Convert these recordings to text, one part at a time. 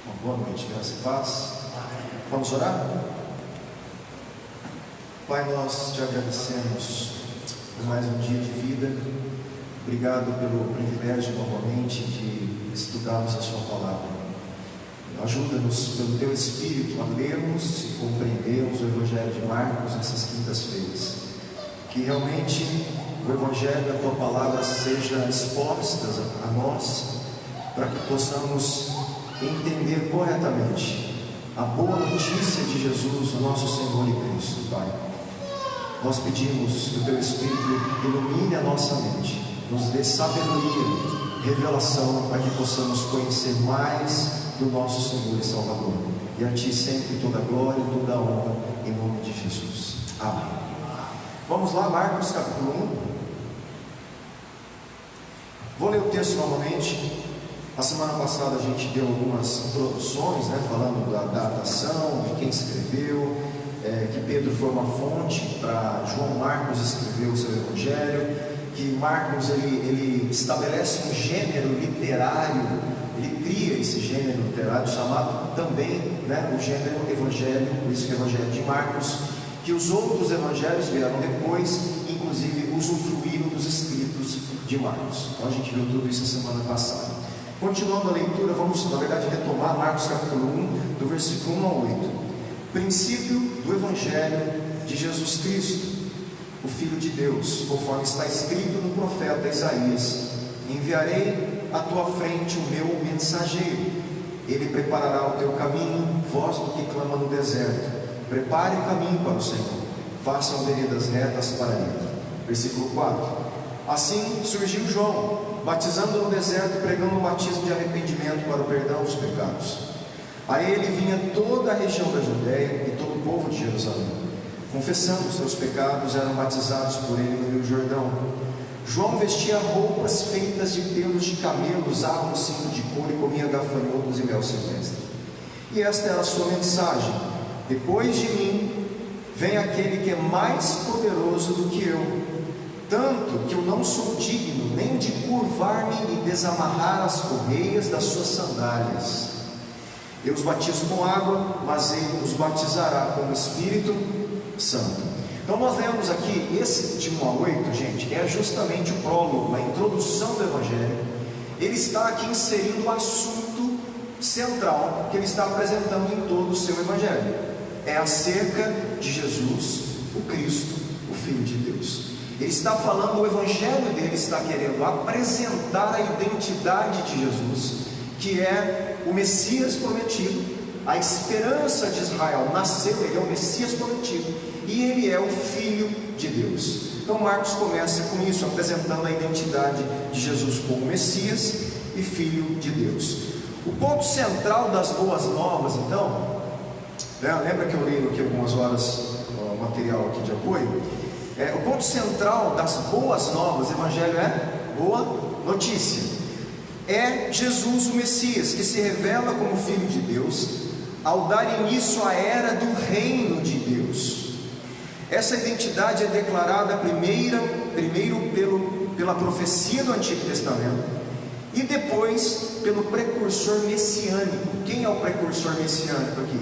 Uma boa noite, graça e paz. Vamos orar? Pai, nós te agradecemos por mais um dia de vida. Obrigado pelo privilégio novamente de estudarmos a sua palavra. Ajuda-nos pelo teu Espírito a lermos e compreendermos o Evangelho de Marcos nessas quintas-feiras. Que realmente o Evangelho da tua palavra seja exposta a nós, para que possamos entender corretamente a boa notícia de Jesus, o nosso Senhor e Cristo, Pai. Nós pedimos que o teu Espírito ilumine a nossa mente, nos dê sabedoria, revelação, para que possamos conhecer mais do nosso Senhor e Salvador. E a Ti sempre toda a glória e toda a honra, em nome de Jesus. Amém. Vamos lá, Marcos capítulo 1. Vou ler o texto novamente. A semana passada a gente deu algumas introduções, falando da datação, de quem escreveu, que Pedro foi uma fonte para João Marcos escrever o seu Evangelho, que Marcos ele estabelece um gênero literário, ele cria esse gênero literário chamado também o gênero Evangelho, por isso que é o Evangelho de Marcos, que os outros Evangelhos vieram depois, inclusive usufruíram dos escritos de Marcos. Então a gente viu tudo isso a semana passada. Continuando a leitura, vamos na verdade retomar Marcos capítulo 1, do versículo 1 ao 8. Princípio do Evangelho de Jesus Cristo, o Filho de Deus, conforme está escrito no profeta Isaías: enviarei à tua frente o meu mensageiro, ele preparará o teu caminho, voz do que clama no deserto, prepare o caminho para o Senhor, façam veredas retas para ele. Versículo 4. Assim surgiu João, batizando no deserto, pregando um batismo de arrependimento para o perdão dos pecados. A ele vinha toda a região da Judéia e todo o povo de Jerusalém, confessando os seus pecados, eram batizados por ele no Rio Jordão. João vestia roupas feitas de pelos de camelo, usava um cinto de couro e comia gafanhotos e mel silvestre. E esta era a sua mensagem: depois de mim vem aquele que é mais poderoso do que eu, tanto que eu não sou digno nem de curvar-me e desamarrar as correias das suas sandálias. Eu os batizo com água, mas ele os batizará com o Espírito Santo. Então nós lemos aqui esse de 1 a 8, gente, é justamente o prólogo, a introdução do Evangelho. Ele está aqui inserindo o assunto central que ele está apresentando em todo o seu Evangelho. É acerca de Jesus, o Cristo, o Filho de Deus. Ele está falando, o Evangelho dele está querendo apresentar a identidade de Jesus, que é o Messias prometido, a esperança de Israel nasceu, ele é o Messias prometido, e ele é o Filho de Deus. Então Marcos começa com isso, apresentando a identidade de Jesus como Messias e Filho de Deus. O ponto central das boas novas, então, lembra que eu leio aqui algumas horas o material aqui de apoio? O ponto central das boas novas, Evangelho é boa notícia, é Jesus o Messias, que se revela como Filho de Deus, ao dar início à era do reino de Deus. Essa identidade é declarada primeiro pela profecia do Antigo Testamento, e depois pelo precursor messiânico. Quem é o precursor messiânico aqui?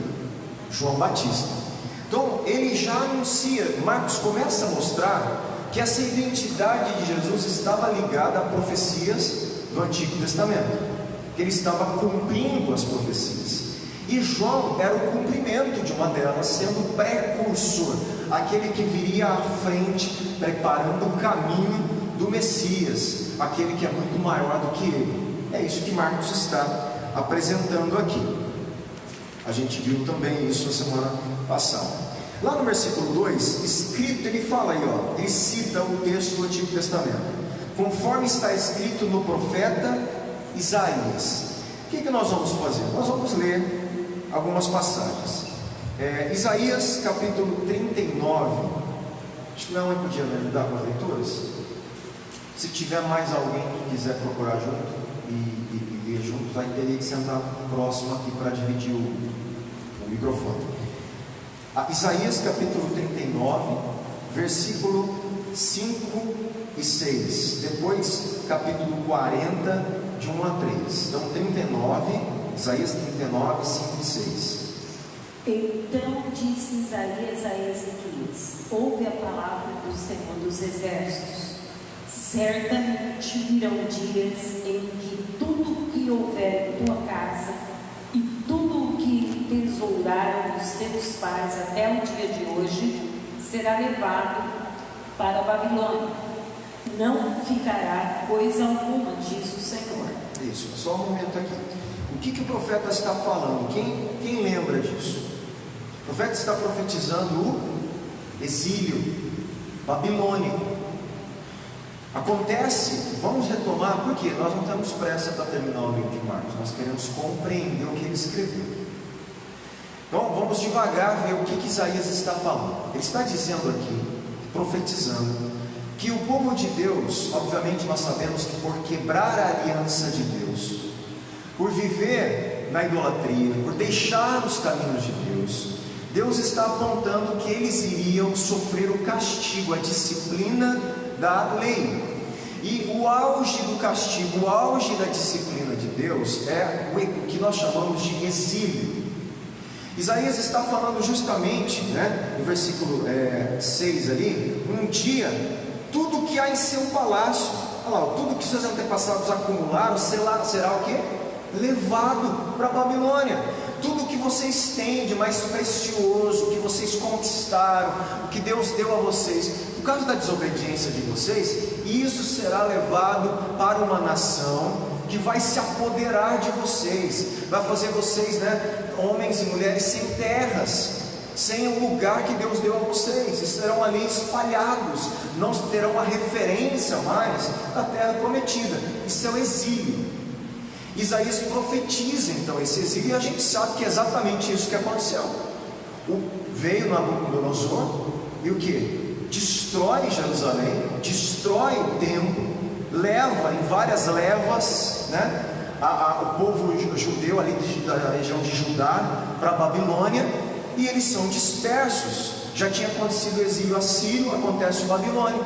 João Batista. Então ele já anuncia, Marcos começa a mostrar que essa identidade de Jesus estava ligada a profecias do Antigo Testamento, que ele estava cumprindo as profecias, e João era o cumprimento de uma delas, sendo precursor, aquele que viria à frente, preparando o caminho do Messias, aquele que é muito maior do que ele. É isso que Marcos está apresentando aqui. A gente viu também isso a semana passada. Lá no versículo 2, escrito, ele fala aí, ele cita o texto do Antigo Testamento, conforme está escrito no profeta Isaías. O que nós vamos fazer? Nós vamos ler algumas passagens. Isaías capítulo 39. Acho que não podia me ajudar com as leituras. Se tiver mais alguém que quiser procurar junto e ler junto, vai ter que sentar próximo aqui para dividir o microfone. Isaías capítulo 39, versículo 5 e 6. Depois capítulo 40, de 1 a 3. Então 39, Isaías 39, 5 e 6. Então disse Isaías a Ezequias: ouve a palavra do Senhor dos Exércitos. Certamente virão dias em que tudo o que houver em tua casa e tudo o que tesouraram os teus pais até o dia de hoje será levado para a Babilônia. Não ficará coisa alguma, diz o Senhor. Isso, só um momento aqui. O que o profeta está falando? Quem lembra disso? O profeta está profetizando o exílio babilônico. Acontece, vamos retomar, porque nós não temos pressa para terminar o livro de Marcos, nós queremos compreender o que ele escreveu. Então vamos devagar ver o que Isaías está falando. Ele está dizendo aqui, profetizando, que o povo de Deus, obviamente nós sabemos que por quebrar a aliança de Deus, por viver na idolatria, por deixar os caminhos de Deus, Deus está apontando que eles iriam sofrer o castigo, a disciplina da lei. E o auge do castigo, o auge da disciplina de Deus é o que nós chamamos de exílio. Isaías está falando justamente, no versículo 6 ali, um dia, tudo que há em seu palácio, olha lá, tudo que seus antepassados acumularam será o quê? Levado para a Babilônia. Tudo que vocês têm de mais precioso, que vocês conquistaram, o que Deus deu a vocês, por causa da desobediência de vocês, isso será levado para uma nação que vai se apoderar de vocês, vai fazer vocês, homens e mulheres sem terras, sem o lugar que Deus deu a vocês, estarão ali espalhados, não terão a referência mais da terra prometida. Isso é o exílio. Isaías profetiza então esse exílio, e a gente sabe que é exatamente isso que aconteceu. Veio Nabucodonosor e o que? Destrói Jerusalém, destrói o templo, leva em várias levas, o povo judeu ali da região de Judá para a Babilônia, e eles são dispersos. Já tinha acontecido o exílio assírio, acontece o babilônico.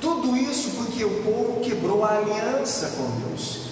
Tudo isso porque o povo quebrou a aliança com Deus.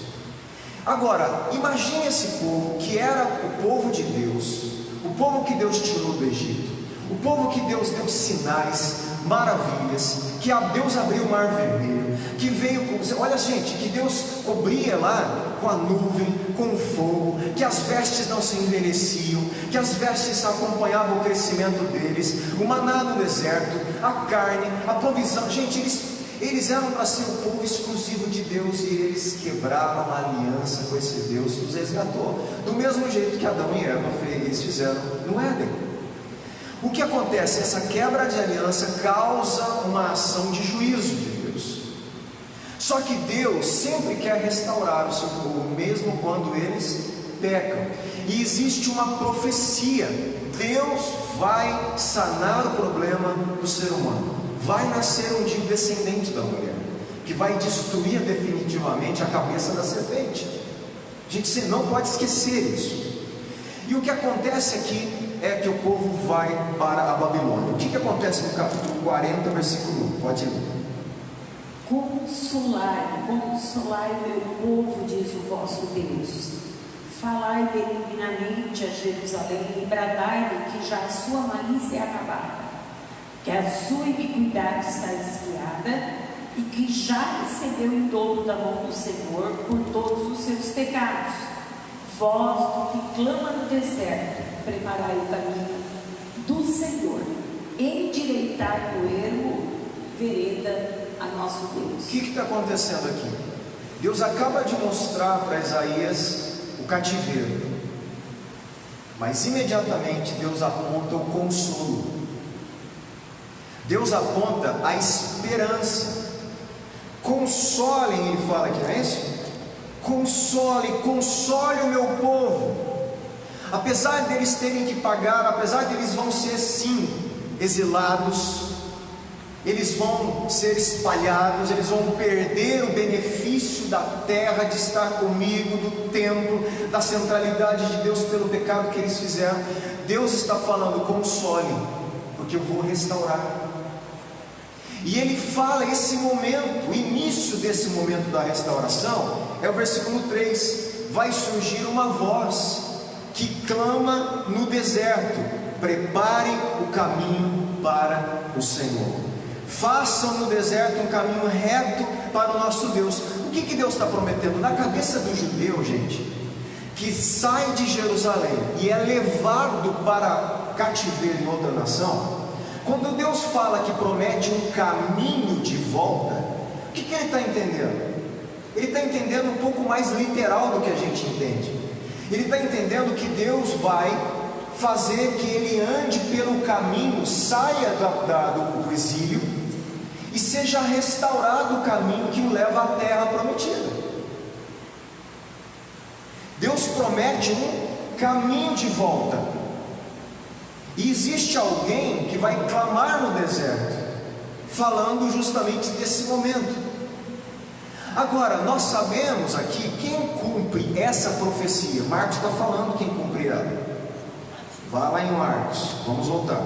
Agora, imagine esse povo que era o povo de Deus, o povo que Deus tirou do Egito, o povo que Deus deu sinais, maravilhas, que Deus abriu o mar vermelho, que veio com... Olha gente, que Deus cobria lá com a nuvem, com o fogo, que as vestes não se envelheciam, que as vestes acompanhavam o crescimento deles, o maná no deserto, a carne, a provisão. Gente, eles eram para ser o povo exclusivo de Deus, e eles quebraram a aliança com esse Deus que os resgatou, do mesmo jeito que Adão e Eva eles fizeram no Éden. O que acontece? Essa quebra de aliança causa uma ação de juízo de Deus. Só que Deus sempre quer restaurar o seu povo, mesmo quando eles pecam. E existe uma profecia: Deus vai sanar o problema do ser humano. Vai nascer um dia o descendente da mulher, que vai destruir definitivamente a cabeça da serpente. A gente não pode esquecer isso. E o que acontece aqui é que o povo vai para a Babilônia. O que acontece no capítulo 40, versículo 1? Pode ler. Consolai o meu povo, diz o vosso Deus. Falai benignamente a Jerusalém e bradai-lhe que já a sua malícia é acabada, que a sua iniquidade está expiada e que já recebeu em dobro da mão do Senhor por todos os seus pecados. Vós que clama no deserto, preparai o caminho do Senhor, endireitai no ermo vereda a nosso Deus. O que está acontecendo aqui? Deus acaba de mostrar para Isaías o cativeiro, mas imediatamente Deus aponta o consolo. Deus aponta a esperança. Consolem, ele fala aqui, não é isso? Console o meu povo. Apesar deles terem que pagar, apesar deles vão ser sim exilados, eles vão ser espalhados, eles vão perder o benefício da terra, de estar comigo, do templo, da centralidade de Deus pelo pecado que eles fizeram. Deus está falando: console, porque eu vou restaurar. E ele fala esse momento, o início desse momento da restauração é o versículo 3: vai surgir uma voz que clama no deserto: preparem o caminho para o Senhor, façam no deserto um caminho reto para o nosso Deus. O que Deus está prometendo? Na cabeça do judeu, gente, que sai de Jerusalém e é levado para cativeiro em outra nação, quando Deus fala que promete um caminho de volta, o que Ele está entendendo? Ele está entendendo um pouco mais literal do que a gente entende. Ele está entendendo que Deus vai fazer que ele ande pelo caminho, saia do exílio e seja restaurado o caminho que o leva à terra prometida. Deus promete um caminho de volta, e existe alguém que vai clamar no deserto, falando justamente desse momento. Agora, nós sabemos aqui quem cumpre essa profecia. Marcos está falando quem cumprirá. Vá lá em Marcos, vamos voltar.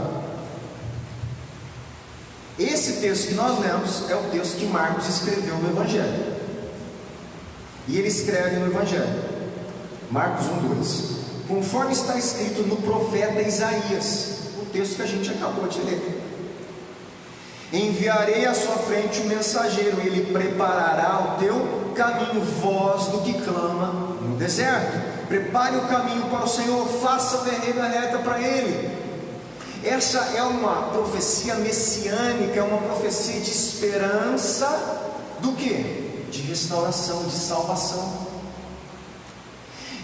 Esse texto que nós lemos é o texto que Marcos escreveu no Evangelho. E ele escreve no Evangelho, Marcos 1:2, conforme está escrito no profeta Isaías, o texto que a gente acabou de ler: enviarei à sua frente um mensageiro, e ele preparará o teu caminho, voz do que clama no deserto, prepare o caminho para o Senhor, faça a vereda reta para Ele. Essa é uma profecia messiânica, é uma profecia de esperança, do que? De restauração, de salvação.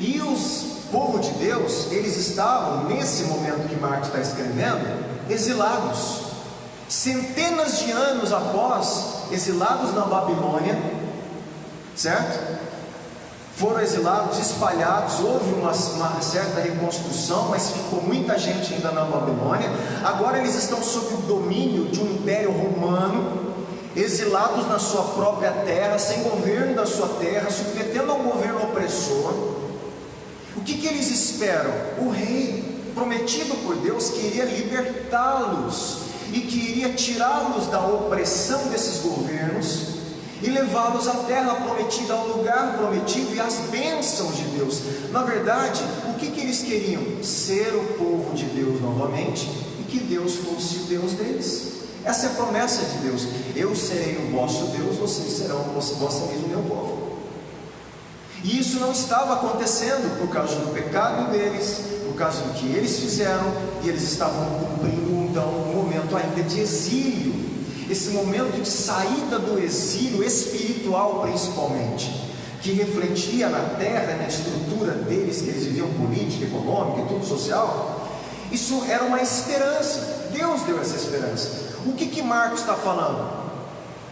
E os povo de Deus, eles estavam, nesse momento que Marcos está escrevendo, exilados, centenas de anos após, exilados na Babilônia, certo? Foram exilados, espalhados, houve uma certa reconstrução, mas ficou muita gente ainda na Babilônia. Agora eles estão sob o domínio de um império romano, exilados na sua própria terra, sem governo da sua terra, submetendo a um governo opressor. O que eles esperam? O rei prometido por Deus que iria libertá-los e que iria tirá-los da opressão desses governos e levá-los à terra prometida, ao lugar prometido e às bênçãos de Deus. Na verdade, o que eles queriam? Ser o povo de Deus novamente, e que Deus fosse o Deus deles. Essa é a promessa de Deus: eu serei o vosso Deus, vocês serão, vós sereis o meu povo. E isso não estava acontecendo por causa do pecado deles, por causa do que eles fizeram, e eles estavam cumprindo então um momento ainda de exílio, esse momento de saída do exílio espiritual, principalmente, que refletia na terra, na estrutura deles, que eles viviam política, econômica e tudo social. Isso era uma esperança. Deus deu essa esperança. O que Marcos está falando?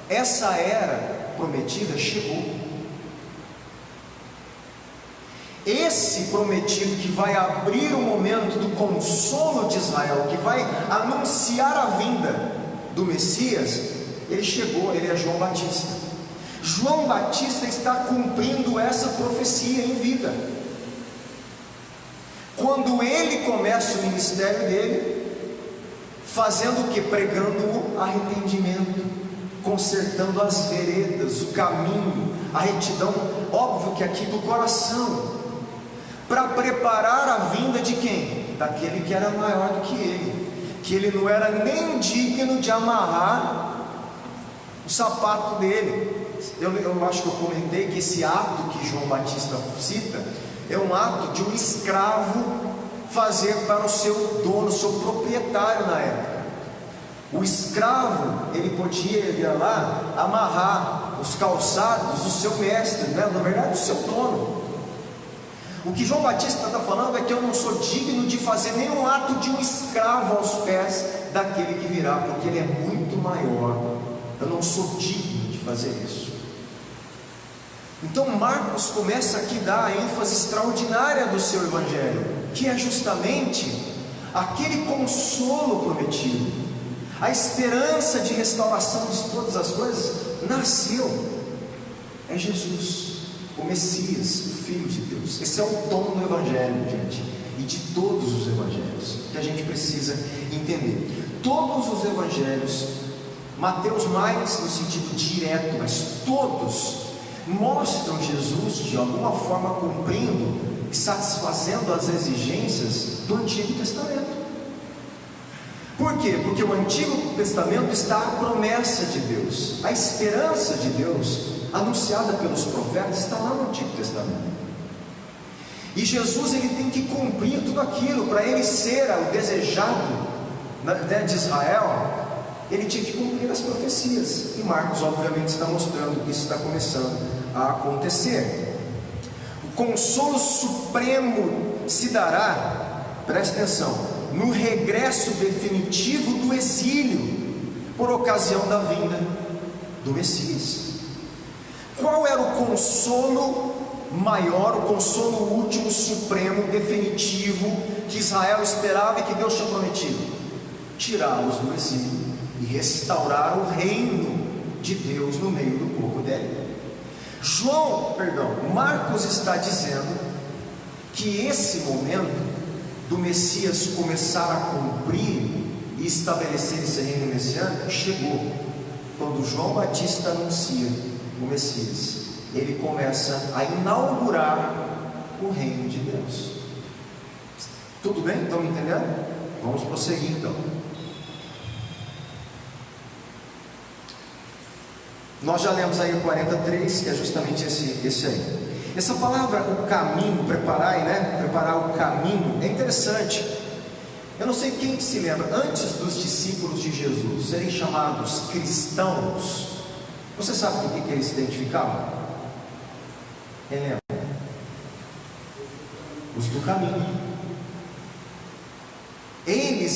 Essa era prometida chegou. Esse prometido que vai abrir o momento do consolo de Israel, que vai anunciar a vinda do Messias, ele chegou, ele é João Batista. João Batista está cumprindo essa profecia em vida. Quando ele começa o ministério dele, fazendo o que? Pregando o arrependimento, consertando as veredas, o caminho, a retidão, óbvio que aqui do coração, para preparar a vinda de quem? Daquele que era maior do que ele não era nem digno de amarrar o sapato dele. Eu acho que eu comentei que esse ato que João Batista cita é um ato de um escravo fazer para o seu dono, seu proprietário na época. O escravo, ele podia ir lá amarrar os calçados do seu mestre, né? Na verdade do seu dono. O que João Batista está falando é que eu não sou digno de fazer nenhum ato de um escravo aos pés daquele que virá, porque ele é muito maior. Eu não sou digno de fazer isso. Então Marcos começa aqui a dar a ênfase extraordinária do seu evangelho, que é justamente aquele consolo prometido, a esperança de restauração de todas as coisas. Nasceu, é Jesus, o Messias, o Filho de Deus. Esse é o tom do Evangelho, gente, e de todos os Evangelhos, que a gente precisa entender. Todos os Evangelhos, Mateus mais no sentido direto, mas todos mostram Jesus de alguma forma cumprindo e satisfazendo as exigências do Antigo Testamento. Por quê? Porque o Antigo Testamento está a promessa de Deus, a esperança de Deus anunciada pelos profetas está lá no Antigo Testamento. E Jesus, ele tem que cumprir tudo aquilo. Para ele ser o desejado de Israel, ele tinha que cumprir as profecias. E Marcos obviamente está mostrando que isso está começando a acontecer. O consolo supremo se dará, preste atenção, no regresso definitivo do exílio, por ocasião da vinda do Messias. Qual era o consolo maior, o consolo último, supremo, definitivo, que Israel esperava e que Deus tinha prometido? Tirá-los do exílio e restaurar o reino de Deus no meio do povo dele. Marcos está dizendo que esse momento do Messias começar a cumprir e estabelecer esse reino messiânico chegou quando João Batista anuncia o Messias. Ele começa a inaugurar o reino de Deus. Tudo bem? Estão me entendendo? Vamos prosseguir então. Nós já lemos aí o 43, que é justamente esse aí. Essa palavra, o caminho, preparar o caminho, é interessante. Eu não sei quem se lembra, antes dos discípulos de Jesus serem chamados cristãos, você sabe com o que eles se identificavam? Quem lembra? Os do caminho. Eles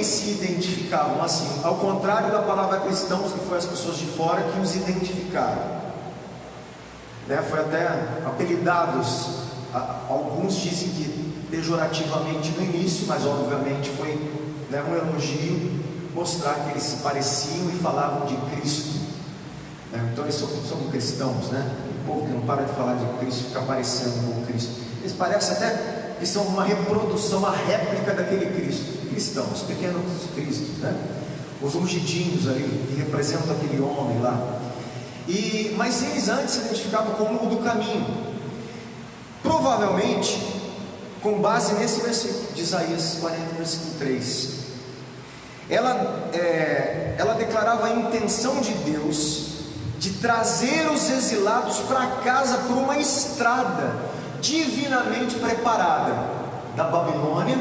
se identificavam assim, ao contrário da palavra cristãos, que foi as pessoas de fora que os identificaram. Foi até apelidados, alguns dizem que pejorativamente no início, mas obviamente foi um elogio, mostrar que eles se pareciam e falavam de Cristo. Então eles são cristãos, o povo que não para de falar de Cristo fica parecendo com Cristo. Eles parecem até que são uma reprodução, uma réplica daquele Cristo. Cristãos, pequenos cristos, os ungidinhos ali, que representam aquele homem lá. Mas eles antes se identificavam como o do caminho, provavelmente com base nesse versículo de Isaías 40, versículo 3. Ela declarava a intenção de Deus de trazer os exilados para casa por uma estrada divinamente preparada da Babilônia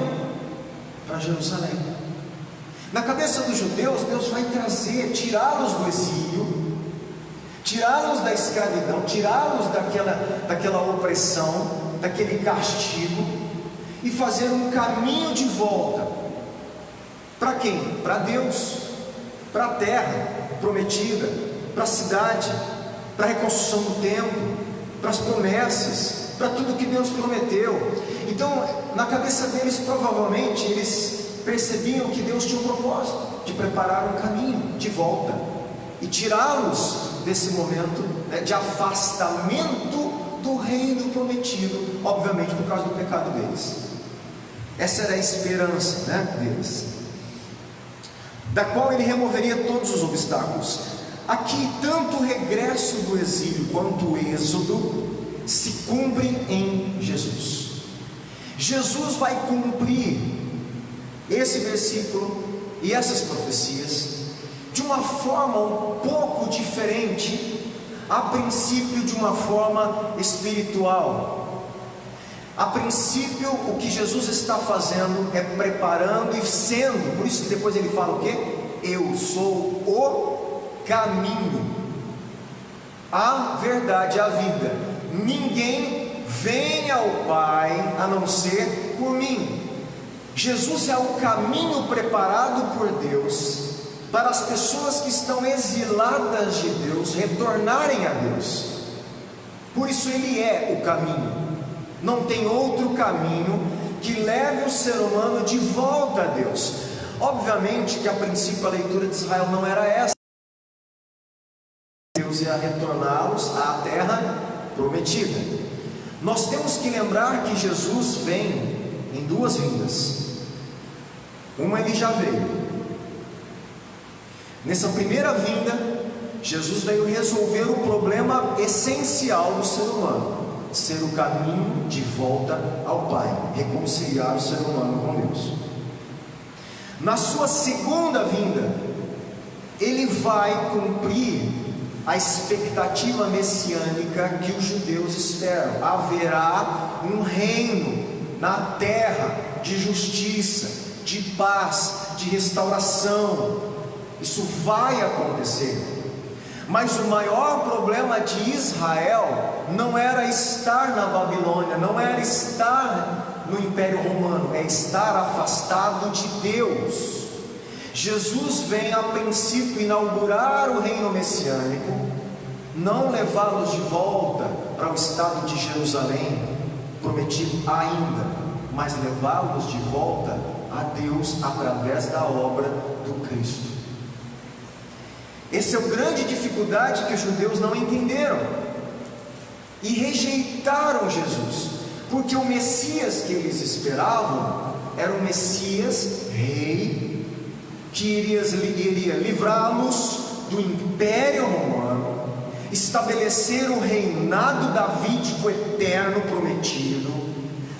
para Jerusalém. Na cabeça dos judeus, Deus vai tirá-los do exílio, tirá-los da escravidão, tirá-los daquela opressão, daquele castigo, e fazer um caminho de volta. Para quem? Para Deus, para a terra prometida, para a cidade, para a reconstrução do templo, para as promessas, para tudo que Deus prometeu. Então, na cabeça deles, provavelmente, eles percebiam que Deus tinha um propósito de preparar um caminho de volta e tirá-los desse momento de afastamento do reino prometido, obviamente por causa do pecado deles. Essa era a esperança deles, da qual ele removeria todos os obstáculos. Aqui, tanto o regresso do exílio quanto o êxodo se cumprem em Jesus. Jesus vai cumprir esse versículo e essas profecias de uma forma um pouco diferente, a princípio de uma forma espiritual. A princípio, o que Jesus está fazendo é preparando e sendo, por isso que depois ele fala o quê? Eu sou o caminho, a verdade, a vida. Ninguém vem ao Pai a não ser por mim. Jesus é o caminho preparado por Deus para as pessoas que estão exiladas de Deus retornarem a Deus. Por isso ele é o caminho. Não tem outro caminho que leve o ser humano de volta a Deus. Obviamente que a princípio a leitura de Israel não era essa. Deus ia retorná-los à terra prometida. Nós temos que lembrar que Jesus vem em duas vindas. Uma ele já veio. Nessa primeira vinda, Jesus veio resolver o problema essencial do ser humano, ser o caminho de volta ao Pai, reconciliar o ser humano com Deus. Na sua segunda vinda, Ele vai cumprir a expectativa messiânica que os judeus esperam. Haverá um reino na terra de justiça, de paz, de restauração. Isso vai acontecer. Mas o maior problema de Israel não era estar na Babilônia, não era estar no Império Romano, é estar afastado de Deus. Jesus vem a princípio inaugurar o reino messiânico, não levá-los de volta para o estado de Jerusalém, prometido ainda, mas levá-los de volta a Deus através da obra do Cristo. Essa é a grande dificuldade que os judeus não entenderam e rejeitaram Jesus, porque o Messias que eles esperavam era o Messias rei, que iria livrá-los do Império Romano, estabelecer o reinado davídico eterno prometido,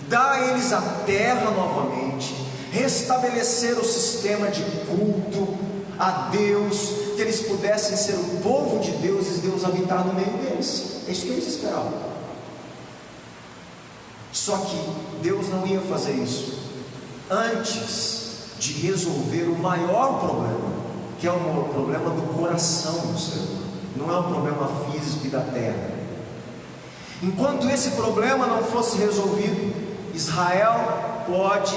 dar a eles a terra novamente, restabelecer o sistema de culto a Deus, que eles pudessem ser o povo de Deus e Deus habitar no meio deles. É isso que eles esperavam. Só que Deus não ia fazer isso antes de resolver o maior problema, que é o problema do coração do ser humano. Não é um problema físico e da terra. Enquanto esse problema não fosse resolvido, Israel pode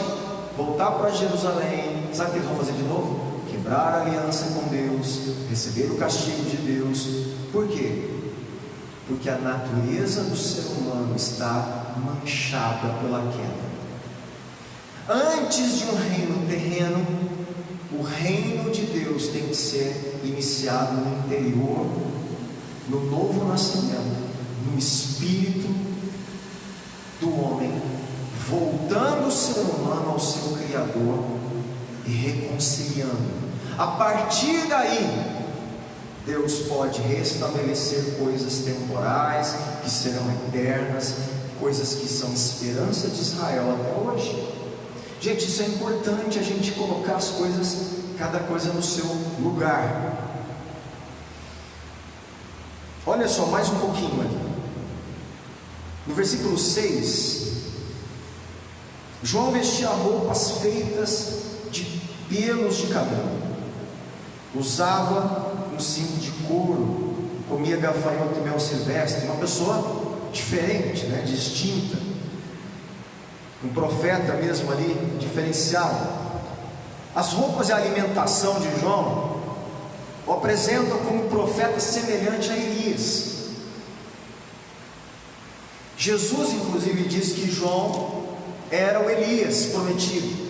voltar para Jerusalém. Sabe o que eles vão fazer de novo? Quebrar a aliança com Deus, receber o castigo de Deus. Por quê? Porque a natureza do ser humano está manchada pela queda. Antes de um reino terreno, o reino de Deus tem que ser iniciado no interior, no novo nascimento, no espírito do homem, voltando o ser humano ao seu Criador e reconciliando. A partir daí, Deus pode restabelecer coisas temporais que serão eternas, coisas que são esperança de Israel até hoje. Gente, isso é importante, a gente colocar as coisas, cada coisa no seu lugar. Olha só, mais um pouquinho aqui. No versículo 6, João vestia roupas feitas de pelos de cabelo, usava um cinto de couro, comia gafanhoto e mel silvestre. Uma pessoa diferente, distinta, um profeta mesmo ali, diferenciado. As roupas e a alimentação de João o apresentam como um profeta semelhante a Elias. Jesus inclusive diz que João era o Elias prometido.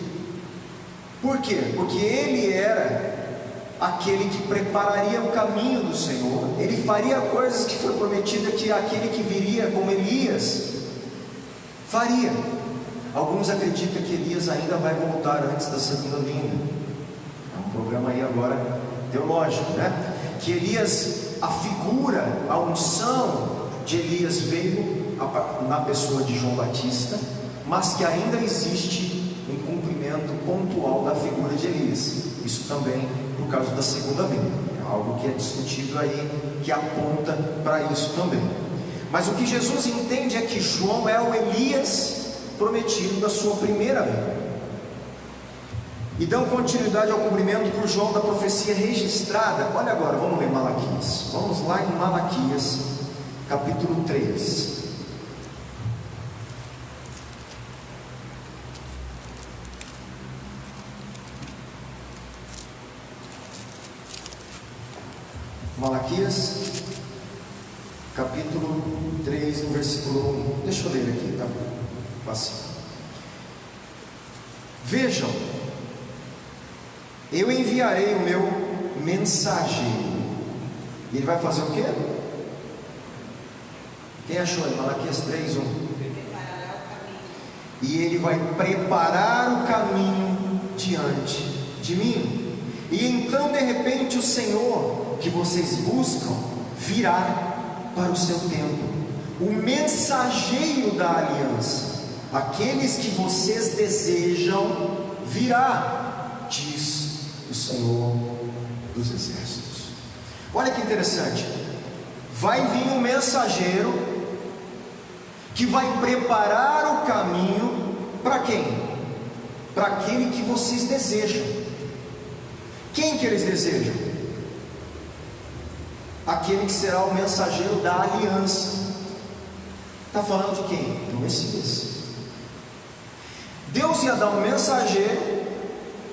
Por quê? Porque ele era aquele que prepararia o caminho do Senhor. Ele faria coisas que foi prometida que aquele que viria como Elias faria. Alguns acreditam que Elias ainda vai voltar antes da segunda vinda. É um problema aí agora teológico, Que Elias, a figura, a unção de Elias veio na pessoa de João Batista, mas que ainda existe um cumprimento pontual da figura de Elias. Isso também por causa da segunda vinda. É algo que é discutido aí, que aponta para isso também. Mas o que Jesus entende é que João é o Elias prometido da sua primeira vinda. E dão continuidade ao cumprimento por João da profecia registrada. Olha agora, vamos ler Malaquias. Vamos lá em Malaquias, capítulo 3. Malaquias, capítulo 3, no versículo 1. Deixa eu ler aqui, tá? Fácil. Vejam, eu enviarei o meu mensageiro. E ele vai fazer o quê? Quem achou aí? Malaquias 3, 1. E ele vai preparar o caminho diante de mim. E então de repente o Senhor que vocês buscam virá para o seu tempo. O mensageiro da aliança, aqueles que vocês desejam, virá, diz o Senhor dos Exércitos. Olha que interessante. Vai vir um mensageiro que vai preparar o caminho para quem? Para aquele que vocês desejam. Quem que eles desejam? Aquele que será o mensageiro da aliança. Está falando de quem? Do Messias. Deus ia dar um mensageiro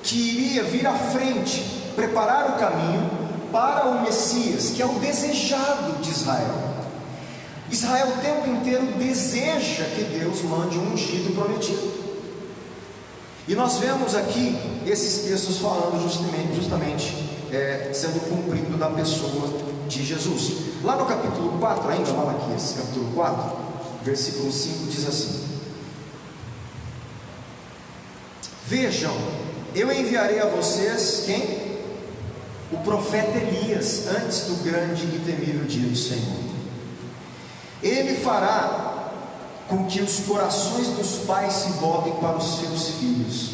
que iria vir à frente, preparar o caminho para o Messias, que é o desejado de Israel. Israel o tempo inteiro deseja que Deus mande um ungido prometido. E nós vemos aqui esses textos falando justamente sendo cumprido da pessoa de Jesus. Lá no capítulo 4, ainda Malaquias, capítulo 4, versículo 5 diz assim: vejam, eu enviarei a vocês quem? O profeta Elias, antes do grande e temível dia do Senhor. Ele fará com que os corações dos pais se voltem para os seus filhos,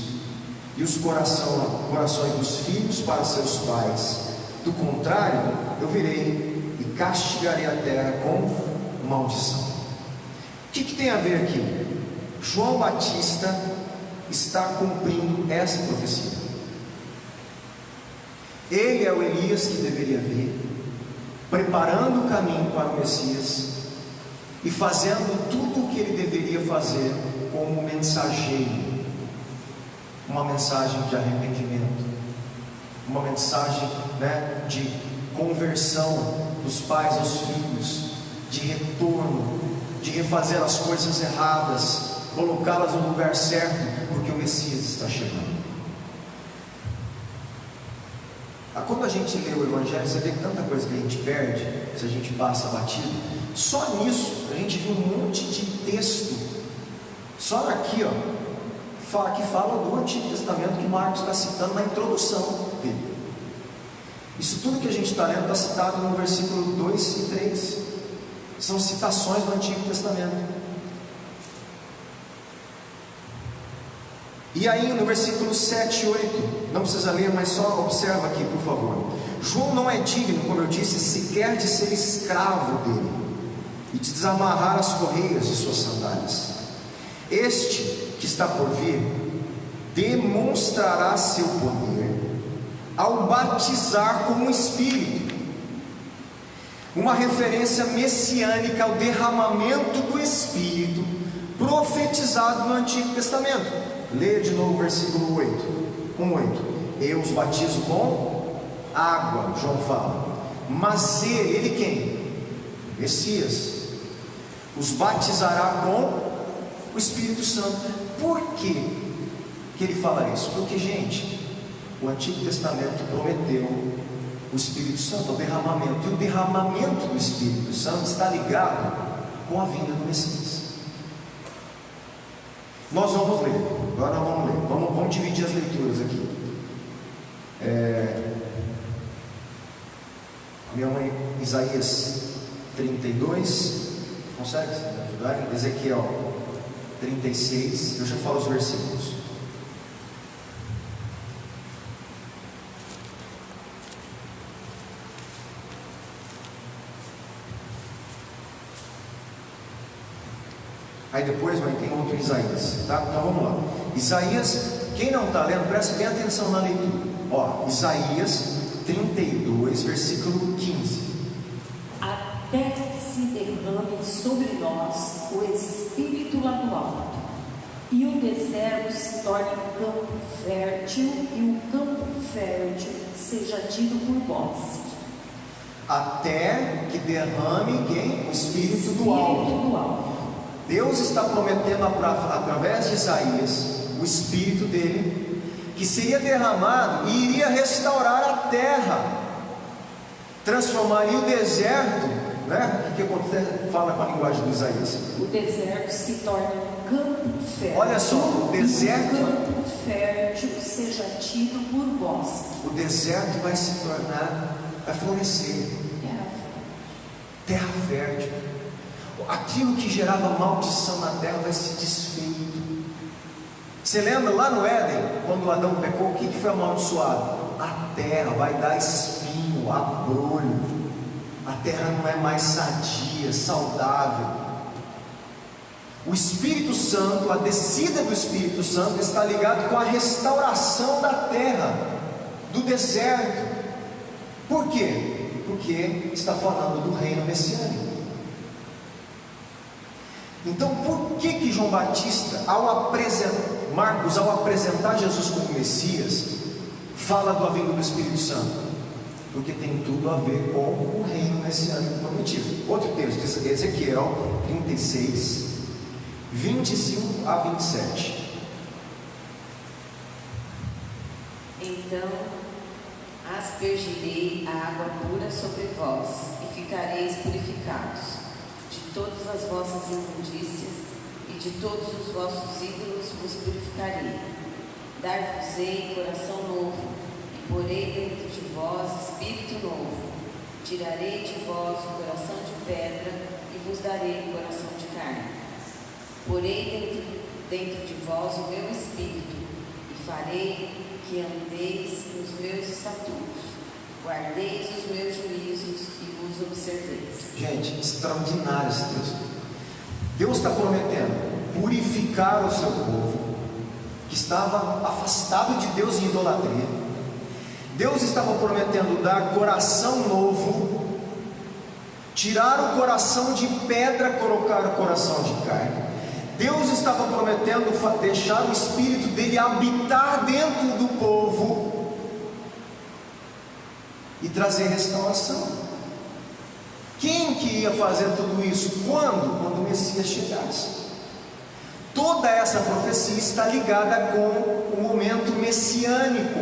e os corações dos filhos para seus pais. Do contrário, eu virei e castigarei a terra com maldição. O que tem a ver aqui? João Batista está cumprindo essa profecia. Ele é o Elias que deveria vir, preparando o caminho para o Messias e fazendo tudo o que ele deveria fazer como mensageiro. Uma mensagem de arrependimento, uma mensagem, de conversão dos pais aos filhos, de retorno, de refazer as coisas erradas, colocá-las no lugar certo, porque o Messias está chegando. Quando a gente lê o Evangelho, você vê tanta coisa que a gente perde, se a gente passa batido. Só nisso, a gente viu um monte de texto, só aqui, que fala do Antigo Testamento, que Marcos está citando na introdução dele. Isso tudo que a gente está lendo está citado no versículo 2 e 3. São citações do Antigo Testamento. E aí no versículo 7 e 8, não precisa ler, mas só observa aqui, por favor. João não é digno, como eu disse, sequer de ser escravo dele e de desamarrar as correias de suas sandálias. Este que está por vir demonstrará seu poder ao batizar com o Espírito, uma referência messiânica ao derramamento do Espírito profetizado no Antigo Testamento. Leia de novo o versículo 8, 1:8. Eu os batizo com água, João fala, mas ele quem? Messias os batizará com o Espírito Santo. Por que ele fala isso? Porque, gente, o Antigo Testamento prometeu o Espírito Santo, o derramamento, e o derramamento do Espírito Santo está ligado com a vinda do Messias. Nós vamos ler, agora nós vamos ler, vamos dividir as leituras aqui. A minha mãe, Isaías 32, consegue me ajudar? Ezequiel 36, eu já falo os versículos. Aí depois tem outro Isaías, tá? Então vamos lá. Isaías, quem não está lendo, presta bem atenção na leitura. Isaías 32, versículo 15. Até que se derrame sobre nós o Espírito lá do alto, e o deserto se torne um campo fértil, e o campo fértil seja tido por bosque. Até que derrame quem? O Espírito do alto. Deus está prometendo através de Isaías o Espírito dele, que seria derramado e iria restaurar a terra, transformaria o deserto, O que acontece? Fala com a linguagem de Isaías. O deserto se torna um campo fértil. Olha só, o deserto, campo fértil seja tido por bosque. O deserto vai se tornar vai florescer. Terra fértil. Aquilo que gerava maldição na terra vai se desfeito. Você lembra lá no Éden, quando Adão pecou, o que foi amaldiçoado? A terra vai dar espinho, abrolho. A terra não é mais sadia, saudável. O Espírito Santo, a descida do Espírito Santo está ligado com a restauração da terra, do deserto. Por quê? Porque está falando do reino messiânico. Então, por que João Batista, Marcos, ao apresentar Jesus como Messias, fala do avindo do Espírito Santo? Porque tem tudo a ver com o reino messiânico prometido. Outro texto, Ezequiel 36, 25 a 27. Então aspergirei a água pura sobre vós, e ficareis purificados. De todas as vossas imundícias e de todos os vossos ídolos vos purificarei. Dar-vos-ei coração novo, e porei dentro de vós espírito novo. Tirarei de vós o coração de pedra, e vos darei o coração de carne. Porei dentro de vós o meu espírito, e farei que andeis nos meus estatutos, guardeis os meus juízos e os observeis. Gente, extraordinário esse texto. Deus está prometendo purificar o seu povo, que estava afastado de Deus em idolatria. Deus estava prometendo dar coração novo, tirar o coração de pedra, colocar o coração de carne. Deus estava prometendo deixar o Espírito dele habitar dentro do povo e trazer restauração. Quem que ia fazer tudo isso? Quando o Messias chegasse. Toda essa profecia está ligada com o momento messiânico,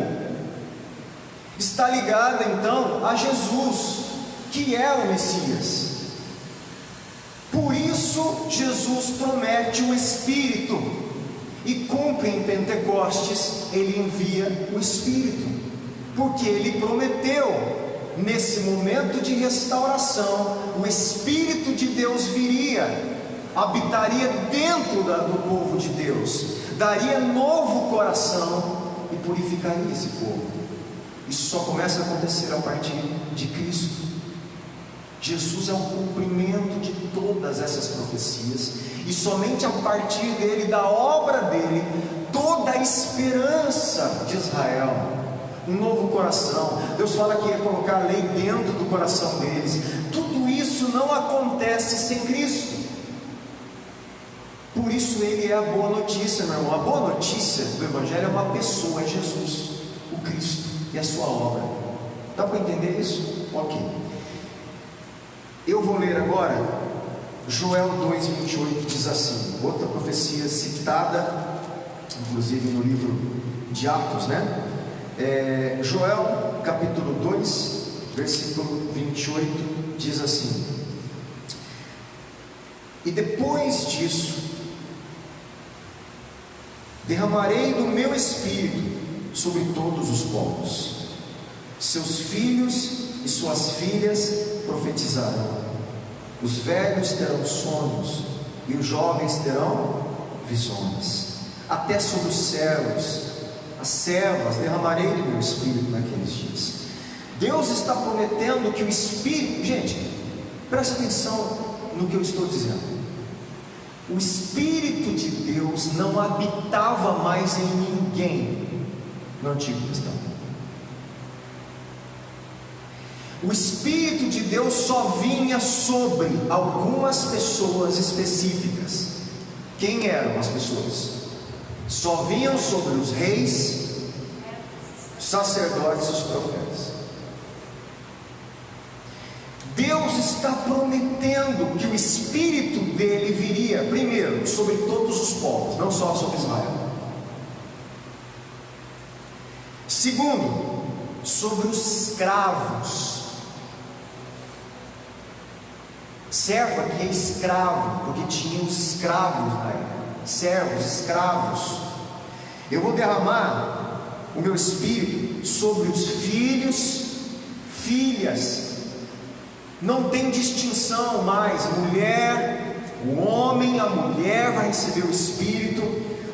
está ligada então a Jesus, que é o Messias. Por isso Jesus promete o Espírito, e cumpre em Pentecostes, ele envia o Espírito, porque ele prometeu. Nesse momento de restauração, o Espírito de Deus viria, habitaria dentro do povo de Deus, daria novo coração e purificaria esse povo. Isso só começa a acontecer a partir de Cristo. Jesus é o cumprimento de todas essas profecias, e somente a partir dele, da obra dele, toda a esperança de Israel, um novo coração. Deus fala que ia colocar a lei dentro do coração deles. Tudo isso não acontece sem Cristo. Por isso ele é a boa notícia, meu irmão. A boa notícia do Evangelho é uma pessoa, é Jesus, o Cristo e a sua obra. Dá para entender isso? Ok. Eu vou ler agora Joel 2,28, diz assim, outra profecia citada, inclusive no livro de Atos, né? Joel capítulo 2, versículo 28, diz assim: e depois disso, derramarei do meu espírito sobre todos os povos, seus filhos e suas filhas profetizarão, os velhos terão sonhos e os jovens terão visões, até sobre os servos, as servas derramarei do meu espírito naqueles dias. Deus está prometendo que o Espírito, gente, presta atenção no que eu estou dizendo. O Espírito de Deus não habitava mais em ninguém no Antigo Testamento. O Espírito de Deus só vinha sobre algumas pessoas específicas. Quem eram as pessoas? Só vinham sobre os reis, os sacerdotes e os profetas. Deus está prometendo que o Espírito dele viria, primeiro, sobre todos os povos, não só sobre Israel. Segundo, sobre os escravos. Servo aqui é escravo, porque tinha os escravos na época. Servos, escravos. Eu vou derramar o meu espírito sobre os filhos, filhas. Não tem distinção mais, mulher, o homem, a mulher vai receber o Espírito,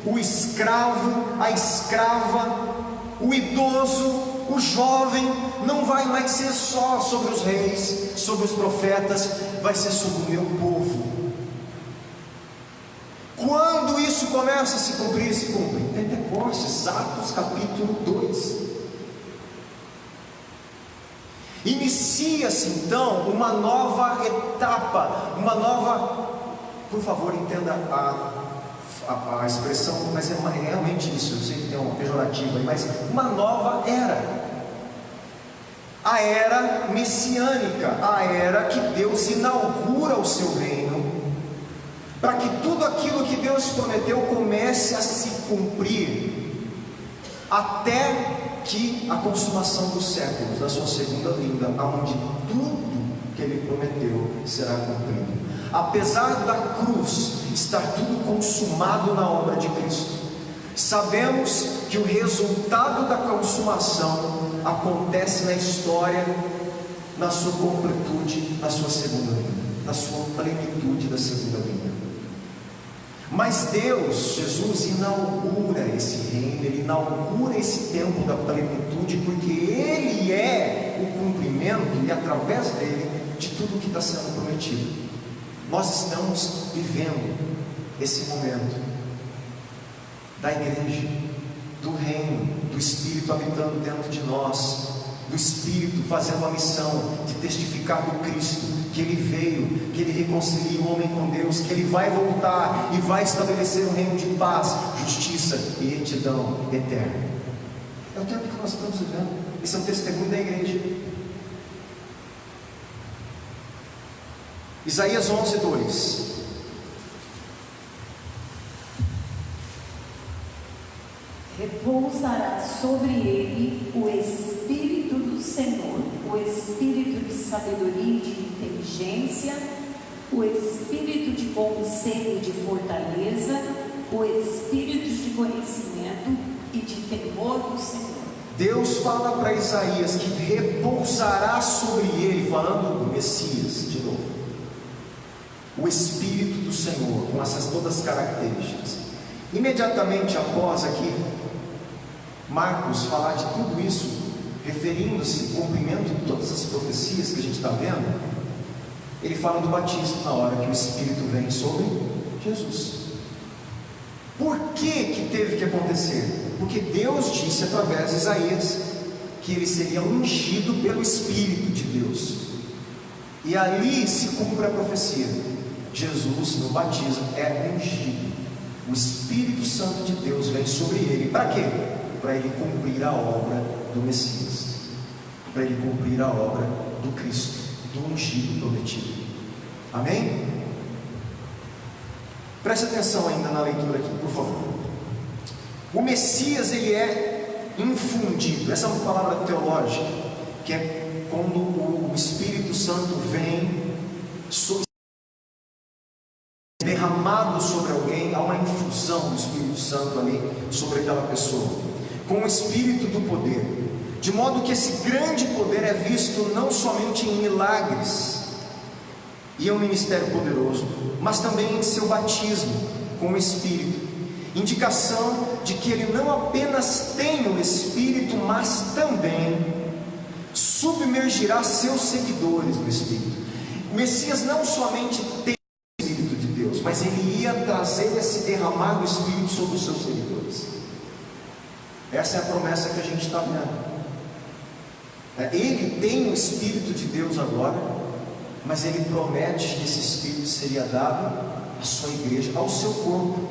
o escravo, a escrava, o idoso, o jovem, não vai mais ser só sobre os reis, sobre os profetas, vai ser sobre o meu povo. Quando isso começa a se cumprir, se cumpre. Pentecostes, Atos capítulo 2. Inicia-se então uma nova etapa, uma nova, por favor entenda a expressão, mas é realmente isso, eu sei que tem uma pejorativa aí, mas uma nova era, a era messiânica, a era que Deus inaugura o seu reino, para que tudo aquilo que Deus prometeu comece a se cumprir, até que a consumação dos séculos, da sua segunda vinda, aonde tudo que Ele prometeu será cumprido. Apesar da cruz estar tudo consumado na obra de Cristo, sabemos que o resultado da consumação acontece na história, na sua completude, na sua segunda vinda, na sua plenitude da segunda vinda. Mas Deus, Jesus, inaugura esse reino, Ele inaugura esse tempo da plenitude, porque Ele é o cumprimento, e através dele, de tudo que está sendo prometido. Nós estamos vivendo esse momento da igreja, do reino, do Espírito habitando dentro de nós, do Espírito fazendo a missão de testificar do Cristo, que Ele veio, que Ele reconcilia o homem com Deus, que Ele vai voltar e vai estabelecer um reino de paz, justiça e retidão eterna. É o tempo que nós estamos vivendo. Esse é o testemunho da igreja. Isaías 11:2. Repousará sobre ele o Espírito do Senhor, o Espírito de sabedoria e de inteligência, o Espírito de conselho e de fortaleza, o Espírito de conhecimento e de temor do Senhor. Deus fala para Isaías que repousará sobre ele, falando do Messias, de novo, o Espírito do Senhor, com essas todas as características. Imediatamente após aqui, Marcos falar de tudo isso, referindo-se ao cumprimento de todas as profecias que a gente está vendo, ele fala do batismo na hora que o Espírito vem sobre Jesus. Por que teve que acontecer? Porque Deus disse através de Isaías que ele seria ungido pelo Espírito de Deus, e ali se cumpre a profecia. Jesus no batismo é ungido, o Espírito Santo de Deus vem sobre ele. Para quê? Para ele cumprir a obra do Messias, para ele cumprir a obra do Cristo, do ungido prometido. Amém? Preste atenção ainda na leitura aqui, por favor. O Messias, ele é infundido. Essa é uma palavra teológica, que é quando o Espírito Santo vem derramado sobre alguém, há uma infusão do Espírito Santo ali sobre aquela pessoa, com o Espírito do poder, de modo que esse grande poder é visto não somente em milagres e em um ministério poderoso, mas também em seu batismo com o Espírito, indicação de que ele não apenas tem o Espírito, mas também submergirá seus seguidores no Espírito. O Messias não somente tem o Espírito de Deus, mas ele ia trazer esse derramar do Espírito sobre os seus seguidores. Essa é a promessa que a gente está vendo. Ele tem o Espírito de Deus agora, mas ele promete que esse Espírito seria dado à sua igreja, ao seu corpo,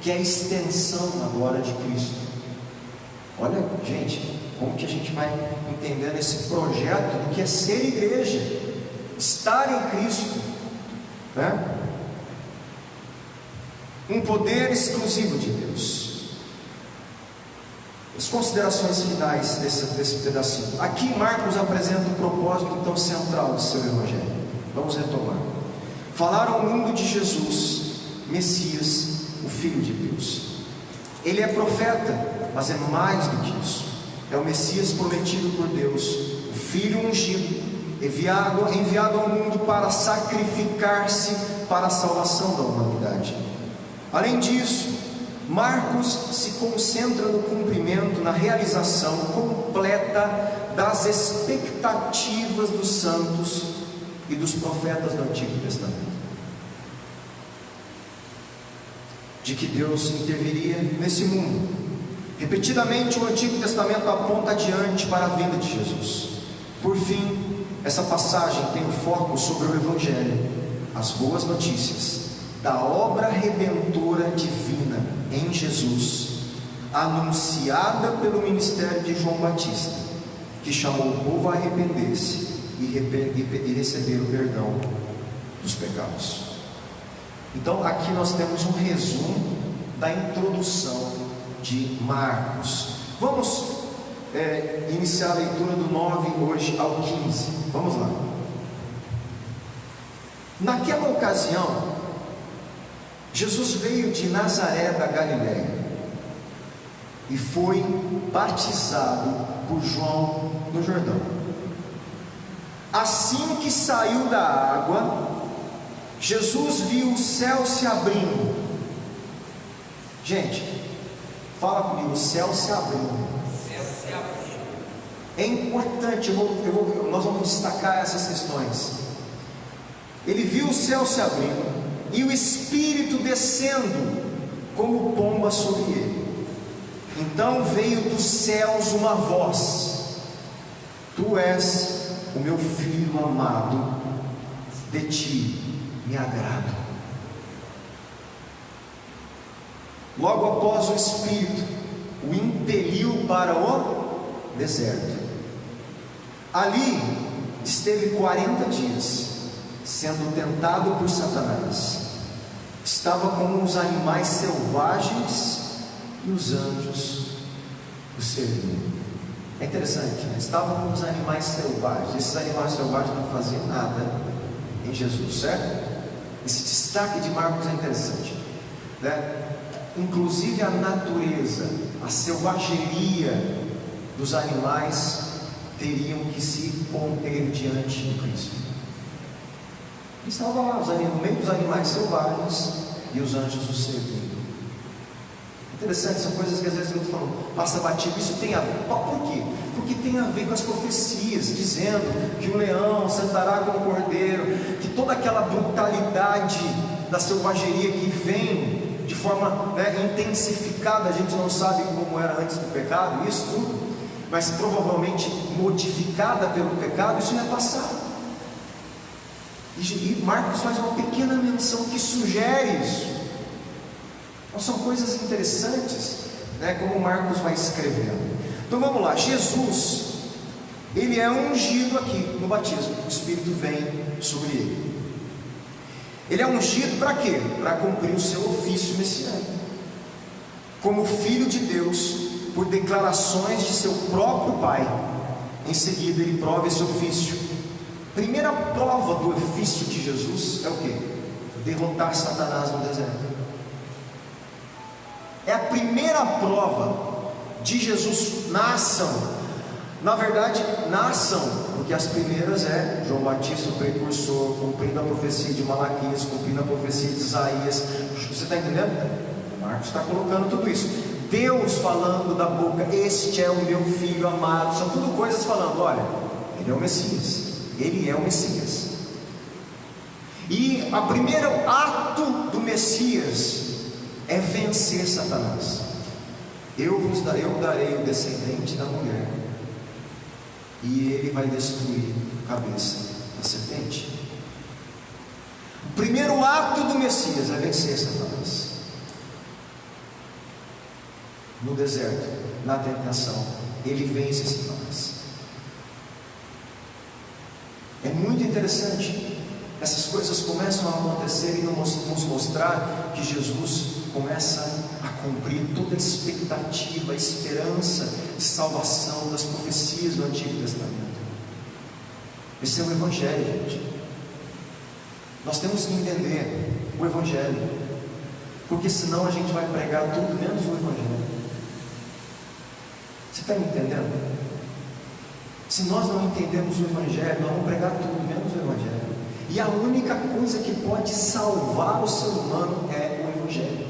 que é a extensão agora de Cristo. Olha, gente, como que a gente vai entendendo esse projeto do que é ser igreja, estar em Cristo, né? Um poder exclusivo de Deus. As considerações finais desse pedacinho. Aqui Marcos apresenta o propósito então central do seu evangelho. Vamos retomar. Falar ao mundo de Jesus, Messias, o Filho de Deus. Ele é profeta, mas é mais do que isso. É o Messias prometido por Deus, o Filho ungido, enviado ao mundo para sacrificar-se para a salvação da humanidade. Além disso, Marcos se concentra no cumprimento, na realização completa das expectativas dos santos e dos profetas do Antigo Testamento, de que Deus interviria nesse mundo. Repetidamente o Antigo Testamento aponta adiante para a vinda de Jesus. Por fim, essa passagem tem o foco sobre o Evangelho, as boas notícias da obra redentora divina em Jesus, anunciada pelo ministério de João Batista, que chamou o povo a arrepender-se e receber o perdão dos pecados. Então aqui nós temos um resumo da introdução de Marcos. Vamos iniciar a leitura do 9 hoje ao 15. Vamos lá. Naquela ocasião, Jesus veio de Nazaré da Galiléia e foi batizado por João no Jordão. Assim que saiu da água, Jesus viu o céu se abrindo. Gente, fala comigo, o céu se abrindo. É importante, nós vamos destacar essas questões. Ele viu o céu se abrindo e o Espírito descendo como pomba sobre ele. Então veio dos céus uma voz: Tu és o meu filho amado, de ti me agrado. Logo após, o Espírito o impeliu para o deserto. Ali esteve 40 dias, sendo tentado por Satanás. Estava com os animais selvagens e os anjos o serviam. É interessante, né? Estava com os animais selvagens. Esses animais selvagens não faziam nada em Jesus, certo? Esse destaque de Marcos é interessante, né? Inclusive a natureza, a selvageria dos animais teriam que se conter diante de Cristo. Ele estava lá, no meio dos animais selvagens, e os anjos o serviam. Interessante, são coisas que às vezes eu estou falando, passa batido. Isso tem a ver, por quê? Porque tem a ver com as profecias, dizendo que o leão sentará com o cordeiro, que toda aquela brutalidade da selvageria que vem de forma intensificada, a gente não sabe como era antes do pecado, isso tudo, mas provavelmente modificada pelo pecado, isso não é passado. E Marcos faz uma pequena menção que sugere isso. Então são coisas interessantes, né, como Marcos vai escrevendo. Então vamos lá, Jesus, ele é ungido aqui no batismo, o Espírito vem sobre ele. Ele é ungido para quê? Para cumprir o seu ofício messiânico, como filho de Deus, por declarações de seu próprio Pai. Em seguida ele prova esse ofício. Primeira prova do ofício de Jesus é o quê? Derrotar Satanás no deserto. É a primeira prova de Jesus na ação. Na verdade, na ação, porque as primeiras é João Batista, o precursor, cumprindo a profecia de Malaquias, cumprindo a profecia de Isaías. Você está entendendo? Marcos está colocando tudo isso. Deus falando da boca: este é o meu filho amado. São tudo coisas falando: olha, ele é o Messias, ele é o Messias. E o primeiro ato do Messias é vencer Satanás. Eu darei o descendente da mulher, e ele vai destruir a cabeça da serpente. O primeiro ato do Messias é vencer Satanás. No deserto, na tentação, ele vence Satanás. É muito interessante. Essas coisas começam a acontecer e nos mostrar que Jesus começa a cumprir toda a expectativa, a esperança de salvação das profecias do Antigo Testamento. Esse é o Evangelho, gente. Nós temos que entender o Evangelho, porque senão a gente vai pregar tudo menos o Evangelho. Você está me entendendo? Se nós não entendemos o Evangelho, nós vamos pregar tudo menos o Evangelho. E a única coisa que pode salvar o ser humano é o Evangelho.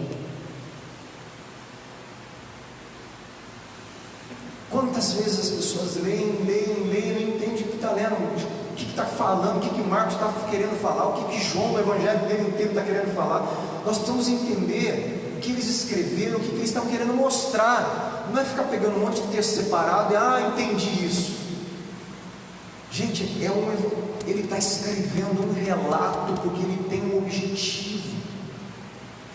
Quantas vezes as pessoas leem, não entendem o que está lendo, o que está falando, o que Marcos está querendo falar, o que João, no Evangelho dele inteiro, está querendo falar. Nós precisamos entender o que eles escreveram, o que eles estão querendo mostrar. Não é ficar pegando um monte de texto separado e, entendi isso. Gente, ele está escrevendo um relato porque ele tem um objetivo.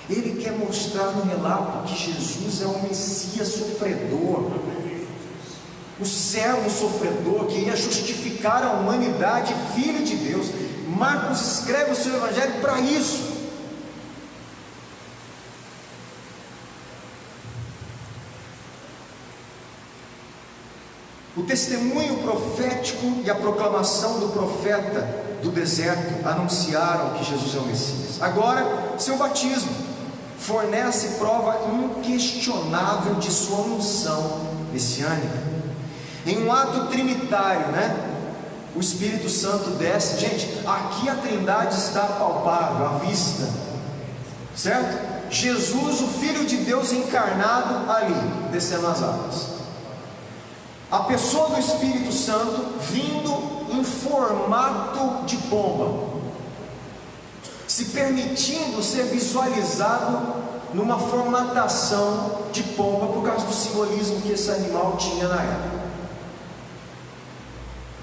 Ele quer mostrar no relato que Jesus é o Messias sofredor, o servo sofredor que ia justificar a humanidade, filho de Deus. Marcos escreve o seu Evangelho para isso. O testemunho profético e a proclamação do profeta do deserto anunciaram que Jesus é o Messias. Agora, seu batismo fornece prova inquestionável de sua unção messiânica. Em um ato trinitário, o Espírito Santo desce. Gente, aqui a Trindade está palpável, à vista, certo? Jesus, o Filho de Deus encarnado ali, descendo as águas. A pessoa do Espírito Santo vindo em formato de pomba, se permitindo ser visualizado numa formatação de pomba, por causa do simbolismo que esse animal tinha na época.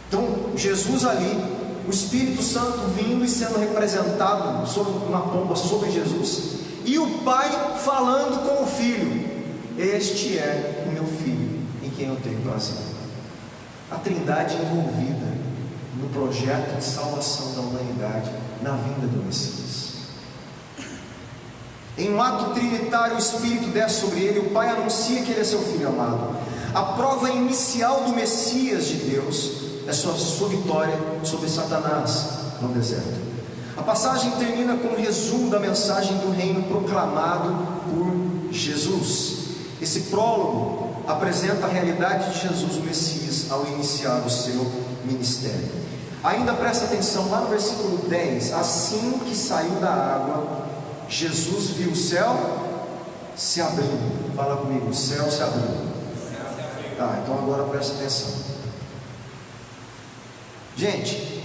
Então, Jesus ali, o Espírito Santo vindo e sendo representado sobre uma pomba sobre Jesus, e o Pai falando com o Filho: este é o meu Filho, em quem eu tenho prazer. A Trindade envolvida no projeto de salvação da humanidade, na vinda do Messias. Em um ato trinitário, o Espírito desce sobre ele, o Pai anuncia que ele é seu Filho amado. A prova inicial do Messias de Deus é sua vitória sobre Satanás no deserto. A passagem termina com um resumo da mensagem do reino proclamado por Jesus. Esse prólogo apresenta a realidade de Jesus, o Messias, ao iniciar o seu ministério. Ainda presta atenção lá no versículo 10: assim que saiu da água, Jesus viu o céu se abrindo. Fala comigo, o céu se abriu. Tá, então agora presta atenção. Gente,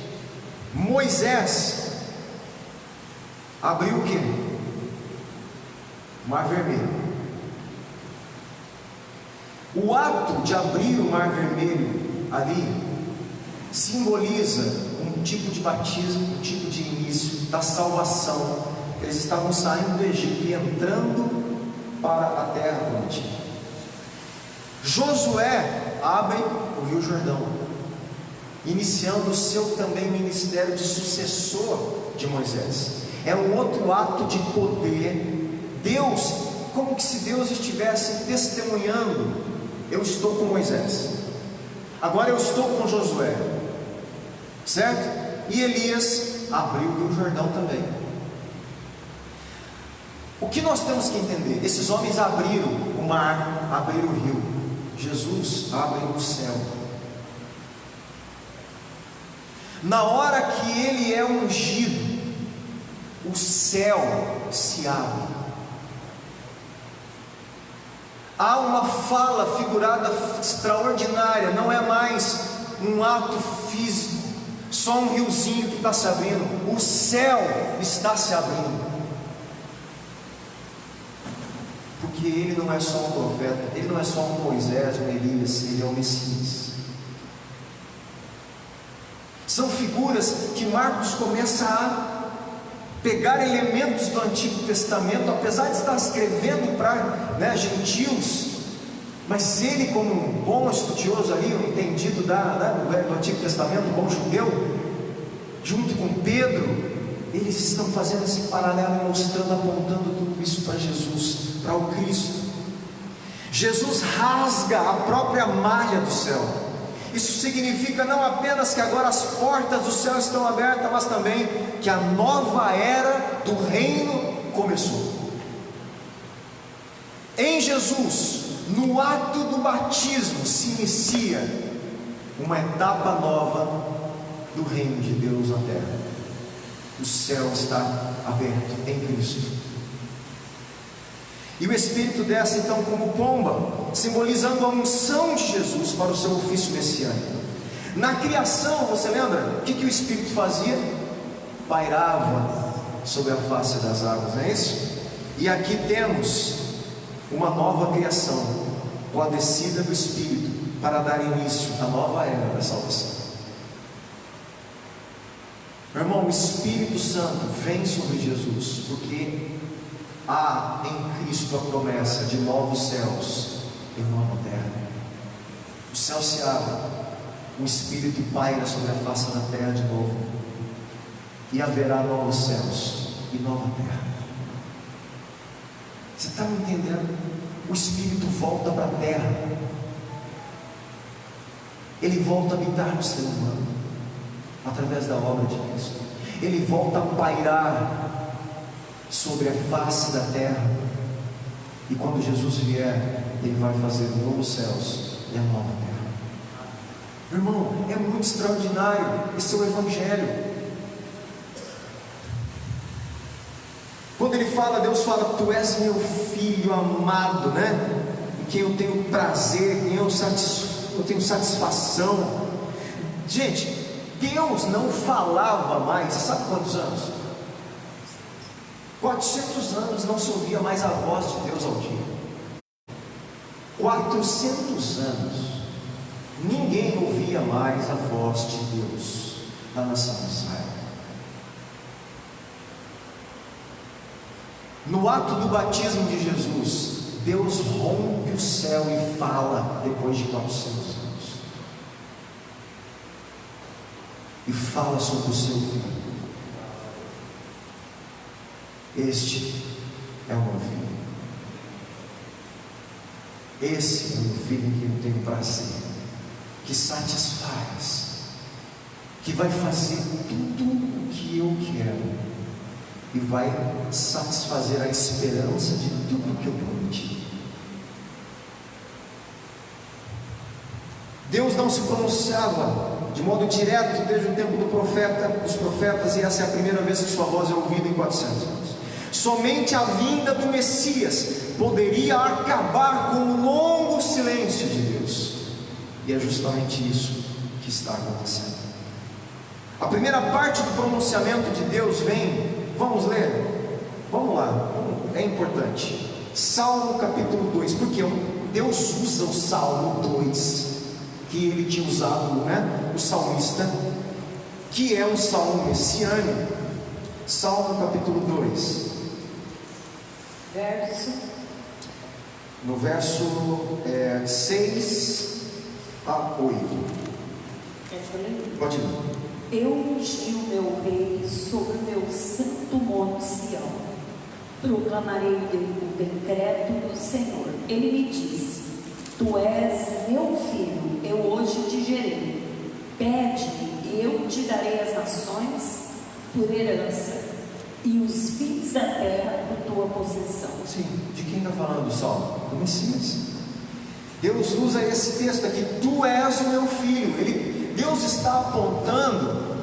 Moisés abriu o que? Mar Vermelho. O ato de abrir o Mar Vermelho ali simboliza um tipo de batismo, um tipo de início da salvação. Eles estavam saindo do Egito e entrando para a terra prometida. Josué abre o Rio Jordão, iniciando o seu também ministério de sucessor de Moisés. É um outro ato de poder. Deus, como se Deus estivesse testemunhando: eu estou com Moisés, agora eu estou com Josué, certo? E Elias abriu o Rio Jordão também. O que nós temos que entender? Esses homens abriram o mar, abriram o rio. Jesus abre o céu. Na hora que ele é ungido, o céu se abre. Há uma fala figurada extraordinária. Não é mais um ato físico, só um riozinho que está se abrindo. O céu está se abrindo. Porque ele não é só um profeta, ele não é só um Moisés, um Elias, ele é o Messias. São figuras que Marcos começa a pegar elementos do Antigo Testamento, apesar de estar escrevendo para gentios, mas ele, como um bom estudioso ali, um entendido do Antigo Testamento, um bom judeu, junto com Pedro, eles estão fazendo esse paralelo, mostrando, apontando tudo isso para Jesus, para o Cristo. Jesus rasga a própria malha do céu. Isso significa não apenas que agora as portas do céu estão abertas, mas também que a nova era do reino começou. Em Jesus, no ato do batismo, se inicia uma etapa nova do reino de Deus na terra. O céu está aberto em Cristo. E o Espírito desce então como pomba, simbolizando a unção de Jesus para o seu ofício messiânico. Na criação, você lembra? O que o Espírito fazia? Pairava sobre a face das águas, não é isso? E aqui temos uma nova criação, com a descida do Espírito, para dar início à nova era da salvação. Meu irmão, o Espírito Santo vem sobre Jesus, porque há em Cristo a promessa de novos céus e nova terra. O céu se abre, o Espírito paira sobre a face da terra de novo, e haverá novos céus e nova terra. Você está me entendendo? O Espírito volta para a terra, ele volta a habitar no ser humano, através da obra de Cristo. Ele volta a pairar sobre a face da terra, e quando Jesus vier, ele vai fazer novos céus e a nova terra. Meu irmão, é muito extraordinário. Esse é o Evangelho. Quando ele fala, Deus fala: tu és meu filho amado, né? Em quem eu tenho prazer, em quem eu tenho satisfação. Gente, Deus não falava mais, sabe quantos anos? 400 anos não se ouvia mais a voz de Deus ao dia. 400 anos ninguém ouvia mais a voz de Deus na nação de Israel. No ato do batismo de Jesus, Deus rompe o céu e fala depois de 400 anos. E fala sobre o seu filho. Este é o meu filho. Esse é o meu filho em que eu tenho prazer, que satisfaz, que vai fazer tudo o que eu quero e vai satisfazer a esperança de tudo que eu prometi. Deus não se pronunciava de modo direto desde o tempo dos profetas, e essa é a primeira vez que sua voz é ouvida em 400 anos. Somente a vinda do Messias poderia acabar com o longo silêncio de Deus, e é justamente isso que está acontecendo. A primeira parte do pronunciamento de Deus vem, vamos ler? Vamos lá, é importante. Salmo capítulo 2, porque Deus usa o Salmo 2, que ele tinha usado, né? O salmista, que é um salmo messiânico. Salmo capítulo 2, no verso 6 a 8. Pode ir. Eu ungi o meu rei sobre o meu santo monte Sião, proclamarei o decreto do Senhor. Ele me disse: tu és meu filho, eu hoje te gerei. Pede-me e eu te darei as nações por herança, e os fins da terra por tua possessão. Sim, de quem está falando o salmo? Do Messias. Deus usa esse texto aqui: tu és o meu filho. Deus está apontando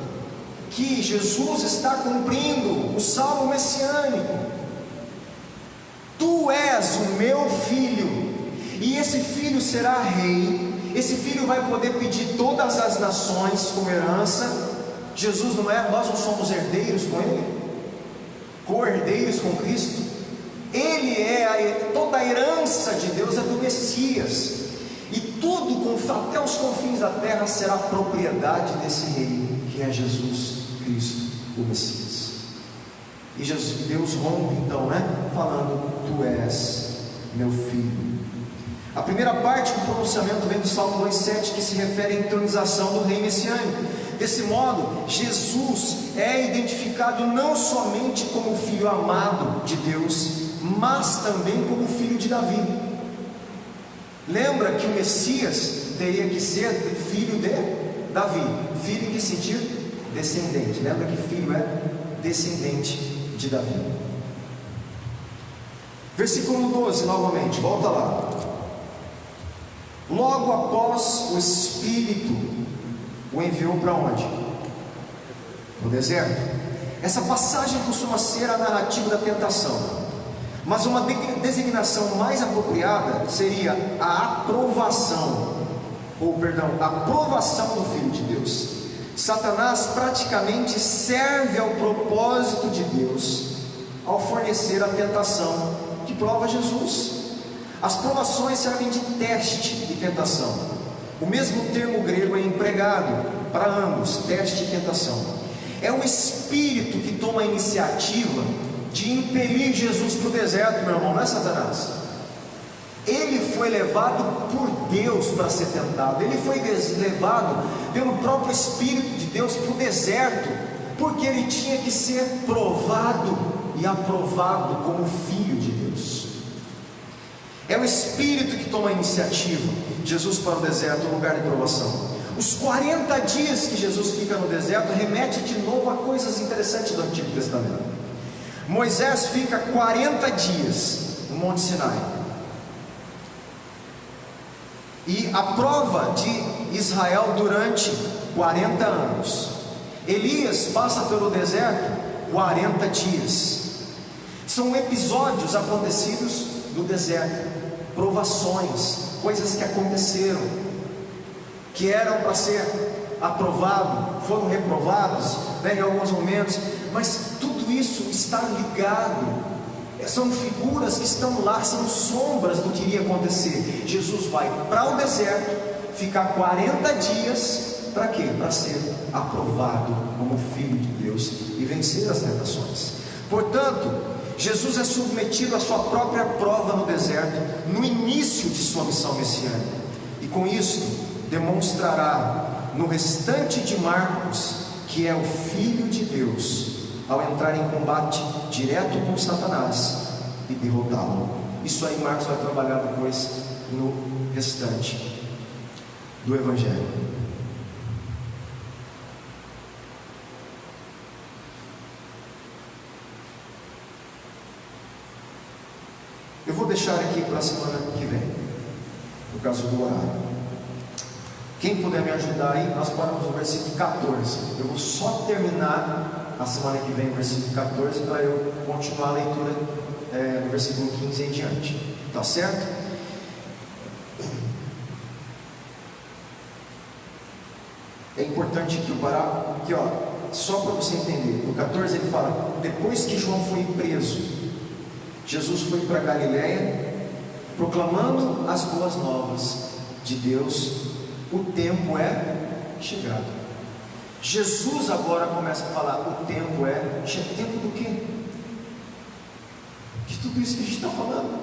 que Jesus está cumprindo o salmo messiânico. Tu és o meu filho, e esse filho será rei. Esse filho vai poder pedir todas as nações como herança. Jesus não é, nós não somos herdeiros com ele, co-herdeiros com Cristo. Ele é toda a herança de Deus é do Messias, e tudo, até os confins da terra, será propriedade desse rei, que é Jesus Cristo, o Messias. E Deus rompe então, falando: tu és meu filho. A primeira parte do pronunciamento vem do Salmo 2,7, que se refere à entronização do rei messiânico. Desse modo, Jesus é identificado não somente como filho amado de Deus, mas também como filho de Davi. Lembra que o Messias teria que ser filho de Davi. Filho em que sentido? Descendente. Lembra que filho é descendente de Davi. Versículo 12, novamente, volta lá. Logo após o Espírito o enviou para onde? No deserto. Essa passagem costuma ser a narrativa da tentação, mas uma designação mais apropriada seria a aprovação, a provação do Filho de Deus. Satanás praticamente serve ao propósito de Deus ao fornecer a tentação que prova Jesus. As provações servem de teste e tentação. O mesmo termo grego é empregado para ambos, teste e tentação. É o Espírito que toma a iniciativa de impelir Jesus para o deserto, meu irmão, não é Satanás. Ele foi levado por Deus para ser tentado. Ele foi levado pelo próprio Espírito de Deus para o deserto, porque ele tinha que ser provado e aprovado como filho de Deus. É o Espírito que toma a iniciativa. Jesus para o deserto, um lugar de provação. Os 40 dias que Jesus fica no deserto remete de novo a coisas interessantes do Antigo Testamento. Moisés fica 40 dias no Monte Sinai, e a prova de Israel durante 40 anos. Elias passa pelo deserto 40 dias. São episódios acontecidos no deserto, provações, coisas que aconteceram, que eram para ser aprovado, foram reprovados, em alguns momentos, mas tudo isso está ligado. São figuras que estão lá, são sombras do que iria acontecer. Jesus vai para o deserto, ficar 40 dias, para quê? Para ser aprovado como Filho de Deus e vencer as tentações. Portanto, Jesus é submetido à sua própria prova no deserto, no início de sua missão messiânica, e com isso demonstrará no restante de Marcos que é o Filho de Deus, ao entrar em combate direto com Satanás e derrotá-lo. Isso aí Marcos vai trabalhar depois no restante do Evangelho. Eu vou deixar aqui para a semana que vem, por causa do horário. Quem puder me ajudar aí, nós paramos no versículo 14. Eu vou só terminar a semana que vem o versículo 14 para eu continuar a leitura no versículo 15 em diante. Tá certo? É importante que o parar aqui, ó, só para você entender. No 14 ele fala: depois que João foi preso, Jesus foi para Galiléia proclamando as boas novas de Deus. O tempo é chegado. Jesus agora começa a falar: o tempo é chegado. Tempo do quê? De tudo isso que a gente está falando,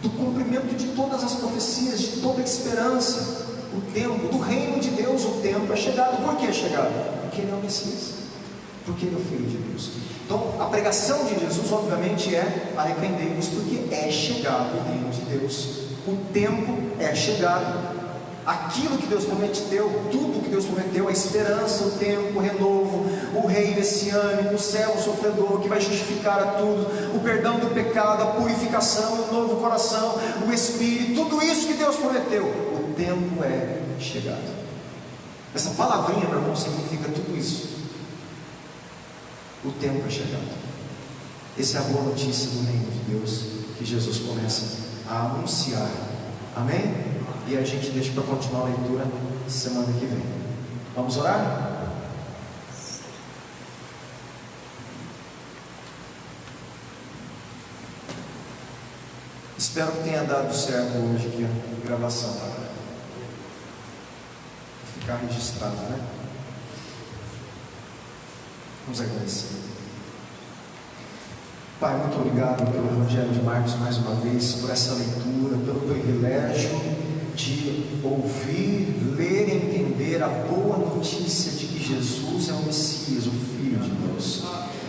do cumprimento de todas as profecias, de toda a esperança. O tempo do reino de Deus, o tempo é chegado. Por que é chegado? Porque ele é o Messias, porque ele é o Filho de Deus. Então a pregação de Jesus obviamente é: arrependei-vos, porque é chegado o reino de Deus. O tempo é chegado. Aquilo que Deus prometeu, tudo que Deus prometeu, a esperança, o tempo, o renovo, o rei messiânico, o céu sofredor que vai justificar a tudo, o perdão do pecado, a purificação, o novo coração, o Espírito, tudo isso que Deus prometeu, o tempo é chegado. Essa palavrinha, meu irmão, significa tudo isso. O tempo é chegado. Essa é a boa notícia do reino de Deus que Jesus começa a anunciar. Amém? E a gente deixa para continuar a leitura semana que vem. Vamos orar? Espero que tenha dado certo hoje aqui a gravação. Vai ficar registrado, né? Vamos agradecer. Pai, muito obrigado pelo Evangelho de Marcos mais uma vez, por essa leitura, pelo privilégio de ouvir, ler e entender a boa notícia de que Jesus é o Messias, o Filho de Deus,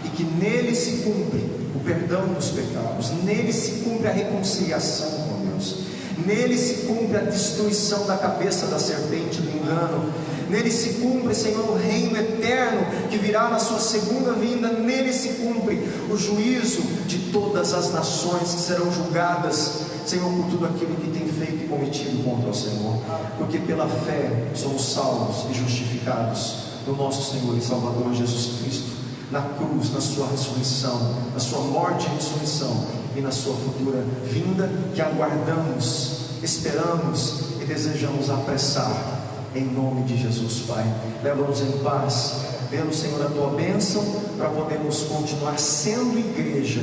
e que nele se cumpre o perdão dos pecados, nele se cumpre a reconciliação com Deus, nele se cumpre a destruição da cabeça da serpente do engano, nele se cumpre, Senhor, o reino eterno que virá na sua segunda vinda, nele se cumpre o juízo de todas as nações que serão julgadas Senhor, por tudo aquilo que tem feito e cometido contra o Senhor, porque pela fé somos salvos e justificados no nosso Senhor e Salvador Jesus Cristo, na cruz, na sua ressurreição, na sua morte e ressurreição e na sua futura vinda, que aguardamos, esperamos e desejamos apressar, em nome de Jesus, Pai. Leva-nos em paz, dê-nos, Senhor, a tua bênção, para podermos continuar sendo igreja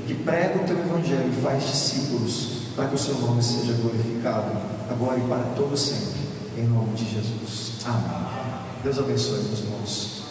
que prega o teu evangelho e faz discípulos, para que o seu nome seja glorificado agora e para todo sempre, em nome de Jesus. Amém. Deus abençoe, meus irmãos.